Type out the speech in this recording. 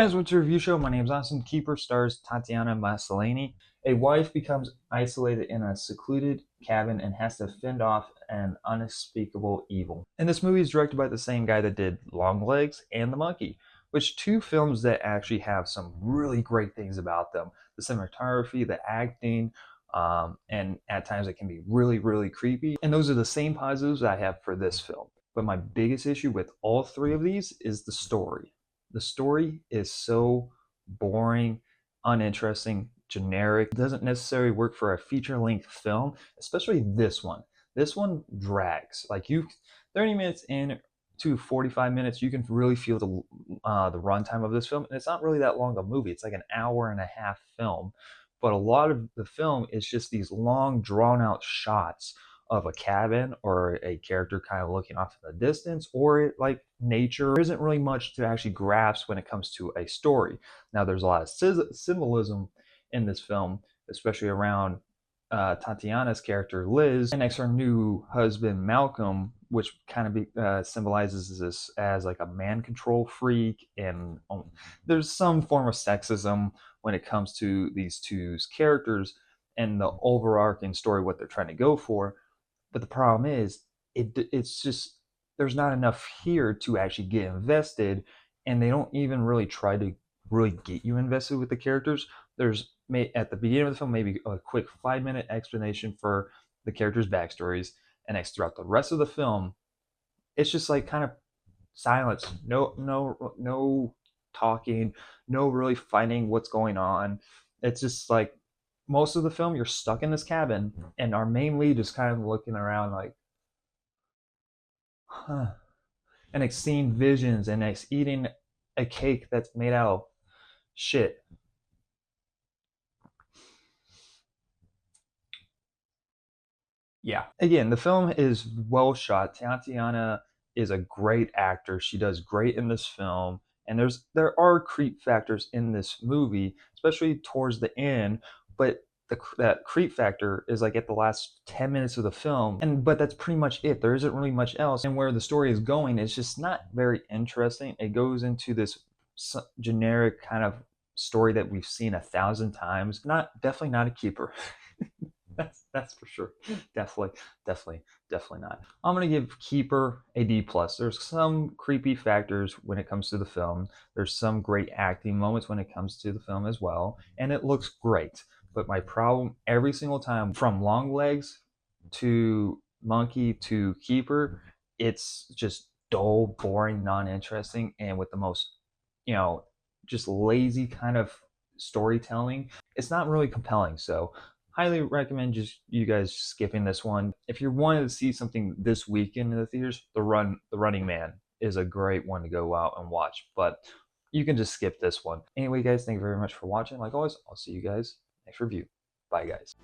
guys, what's your review show? My name's Austin. Keeper stars Tatiana Maslany. A wife becomes isolated in a secluded cabin and has to fend off an unspeakable evil. And this movie is directed by the same guy that did Longlegs and The Monkey, which two films that actually have some really great things about them. The cinematography, the acting, and at times it can be really, really creepy. And those are the same positives I have for this film. But my biggest issue with all three of these is the story. The story is so boring, uninteresting, generic. It doesn't necessarily work for a feature-length film, especially this one. This one drags. Like 30 minutes in to 45 minutes, you can really feel the runtime of this film. And it's not really that long a movie. It's like an hour and a half film. But a lot of the film is just these long, drawn-out shots of a cabin or a character kind of looking off in the distance, or like nature. There isn't really much to actually grasp when it comes to a story. Now, there's a lot of symbolism in this film, especially around Tatiana's character Liz, and next her new husband Malcolm, which kind of symbolizes this as like a man control freak, and there's some form of sexism when it comes to these two characters and the overarching story, what they're trying to go for. But the problem is, it's just there's not enough here to actually get invested, and they don't even really try to really get you invested with the characters. There's at the beginning of the film maybe a quick 5-minute explanation for the characters' backstories, and throughout the rest of the film, it's just like kind of silence. No talking, no really finding what's going on. It's just like most of the film you're stuck in this cabin and our main lead is kind of looking around like, huh, and it's seeing visions and it's eating a cake that's made out of shit. Yeah, again, the film is well shot. Tatiana is a great actor. She does great in this film, and there are creep factors in this movie, especially towards the end, but that creep factor is like at the last 10 minutes of the film, but that's pretty much it. There isn't really much else, and where the story is going is just not very interesting. It goes into this generic kind of story that we've seen 1,000 times. Definitely not a keeper. That's for sure. Definitely not. I'm gonna give Keeper a D plus. There's some creepy factors when it comes to the film. There's some great acting moments when it comes to the film as well, and it looks great. But my problem every single time, from Longlegs to Monkey to Keeper, it's just dull, boring, non-interesting, and with the most, just lazy kind of storytelling. It's not really compelling. So highly recommend just you guys skipping this one. If you're wanting to see something this weekend in the theaters, The Running Man is a great one to go out and watch, but you can just skip this one. Anyway, guys, thank you very much for watching. Like always, I'll see you guys next review. Bye, guys.